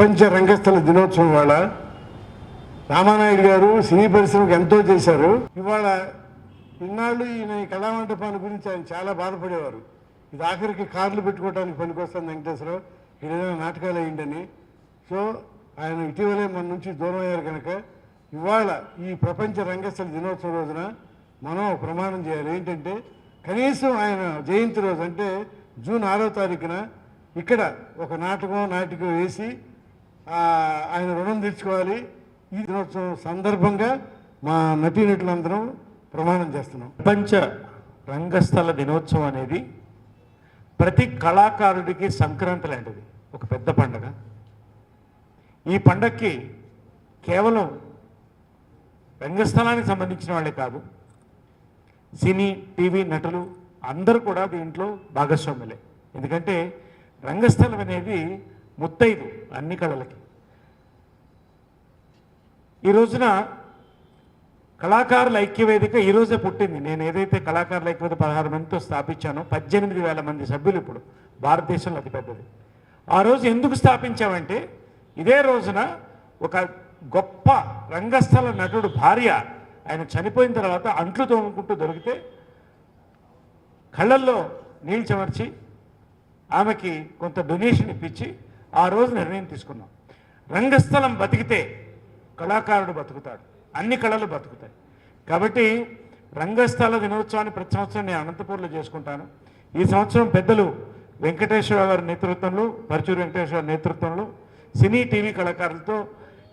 ప్రపంచ రంగస్థల దినోత్సవం వాళ్ళ రామానాయుడు గారు సినీ పరిశ్రమకు ఎంతో చేశారు. ఇవాళ ఇన్నాళ్ళు ఈయన ఈ కళామంటపాన్ని గురించి ఆయన చాలా బాధపడేవారు. ఇది ఆఖరికి కార్లు పెట్టుకోవడానికి పనికొస్తుంది వెంకటేశ్వరరావు, ఏదైనా నాటకాలు అయ్యిందని. సో ఆయన ఇటీవలే మన నుంచి దూరం అయ్యారు కనుక ఇవాళ ఈ ప్రపంచ రంగస్థల దినోత్సవం రోజున మనం ప్రమాణం చేయాలి. ఏంటంటే కనీసం ఆయన జయంతి రోజు అంటే జూన్ 6వ తారీఖున ఇక్కడ ఒక నాటికం వేసి ఆయన రుణం తీర్చుకోవాలి. ఈ దినోత్సవం సందర్భంగా మా నటీనటులందరం ప్రమాణం చేస్తున్నాం. ప్రపంచ రంగస్థల దినోత్సవం అనేది ప్రతి కళాకారుడికి సంక్రాంతి లాంటిది, ఒక పెద్ద పండగ. ఈ పండగకి కేవలం రంగస్థలానికి సంబంధించిన వాళ్ళే కాదు, సినీ టీవీ నటులు అందరూ కూడా దీంట్లో భాగస్వాములే. ఎందుకంటే రంగస్థలం అనేది ముత్తైదు అన్ని కళలకి. ఈ రోజున కళాకారుల ఐక్యవేదిక ఈరోజే పుట్టింది. నేను ఏదైతే కళాకారుల ఐక్యవేదిక 16 మందితో స్థాపించానో 18,000 మంది సభ్యులు ఇప్పుడు భారతదేశంలో అతిపెద్దది. ఆ రోజు ఎందుకు స్థాపించామంటే ఇదే రోజున ఒక గొప్ప రంగస్థల నటుడు భార్య ఆయన చనిపోయిన తర్వాత అంట్లు తోముకుంటూ దొరికితే కళ్ళల్లో నీళ్ళు చెమర్చి ఆమెకి కొంత డొనేషన్ ఇప్పించి ఆ రోజు నిర్ణయం తీసుకున్నాం. రంగస్థలం బతికితే కళాకారుడు బతుకుతాడు, అన్ని కళలు బతుకుతాయి. కాబట్టి రంగస్థల దినోత్సవాన్ని ప్రతి సంవత్సరం నేను అనంతపూర్లో చేసుకుంటాను. ఈ సంవత్సరం పెద్దలు వెంకటేశ్వర గారి నేతృత్వంలో, పరచూరు వెంకటేశ్వర నేతృత్వంలో సినీ టీవీ కళాకారులతో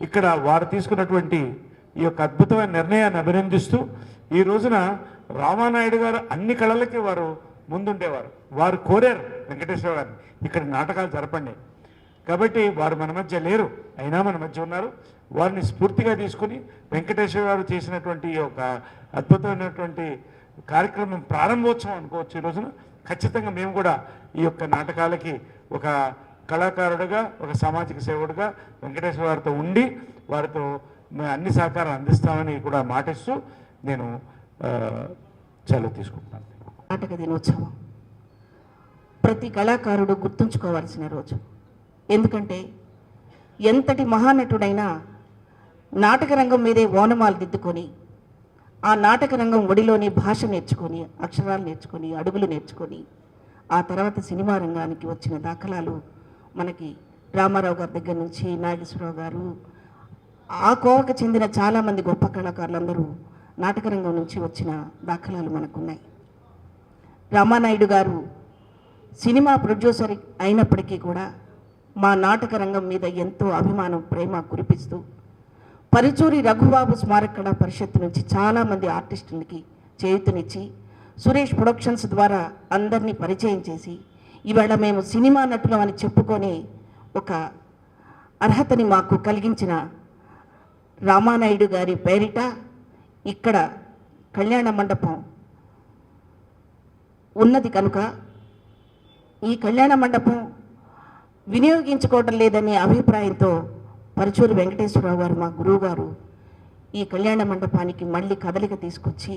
ఇక్కడ వారు తీసుకున్నటువంటి ఈ యొక్క అద్భుతమైన నిర్ణయాన్ని అభినందిస్తూ ఈ రోజున రామానాయుడు గారు అన్ని కళలకి వారు ముందుండేవారు. వారు కోరారు వెంకటేశ్వర గారిని ఇక్కడ నాటకాలు జరపండి. కాబట్టి వారు మన మధ్య లేరు, అయినా మన మధ్య ఉన్నారు. వారిని స్ఫూర్తిగా తీసుకుని వెంకటేశ్వర గారు చేసినటువంటి ఒక అద్భుతమైనటువంటి కార్యక్రమం ప్రారంభోత్సవం అనుకోవచ్చు. ఈ రోజున ఖచ్చితంగా మేము కూడా ఈ యొక్క నాటకాలకి ఒక కళాకారుడుగా, ఒక సామాజిక సేవకుడుగా వెంకటేశ్వర గారితో ఉండి వారితో అన్ని సహకారం అందిస్తామని కూడా మాటిస్తూ నేను సెలవు తీసుకుంటున్నాను. నాటక దినోత్సవం ప్రతి కళాకారుడు గుర్తుంచుకోవాల్సిన రోజు. ఎందుకంటే ఎంతటి మహానటుడైనా నాటక రంగం మీదే ఓనమాలు దిద్దుకొని ఆ నాటక రంగం ఒడిలోని భాష నేర్చుకొని, అక్షరాలు నేర్చుకొని, అడుగులు నేర్చుకొని ఆ తర్వాత సినిమా రంగానికి వచ్చిన దాఖలాలు మనకి రామారావు గారి దగ్గర నుంచి నాగేశ్వరరావు గారు, ఆ కోవకు చెందిన చాలామంది గొప్ప కళాకారులందరూ నాటకరంగం నుంచి వచ్చిన దాఖలాలు మనకున్నాయి. రామానాయుడు గారు సినిమా ప్రొడ్యూసర్ అయినప్పటికీ కూడా మా నాటక రంగం మీద ఎంతో అభిమానం, ప్రేమ కురిపిస్తూ పరుచూరి రఘుబాబు స్మారక కళా పరిషత్ నుంచి చాలామంది ఆర్టిస్టులకి చేయూతనిచ్చి సురేష్ ప్రొడక్షన్స్ ద్వారా అందరినీ పరిచయం చేసి ఇవాళ మేము సినిమా నటులం అని చెప్పుకొని ఒక అర్హతని మాకు కలిగించిన రామానాయుడు గారి పేరిట ఇక్కడ కళ్యాణ మండపం ఉన్నది కనుక ఈ కళ్యాణ మండపం వినియోగించుకోవటం లేదనే అభిప్రాయంతో పరచూరి వెంకటేశ్వరరావు గారు, మా గురువు గారు, ఈ కళ్యాణ మండపానికి మళ్ళీ కదలిక తీసుకొచ్చి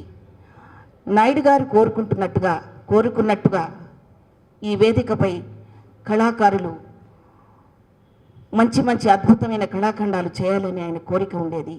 నాయుడు గారు కోరుకున్నట్టుగా ఈ వేదికపై కళాకారులు మంచి మంచి అద్భుతమైన కళాఖండాలు చేయాలని ఆయన కోరిక ఉండేది.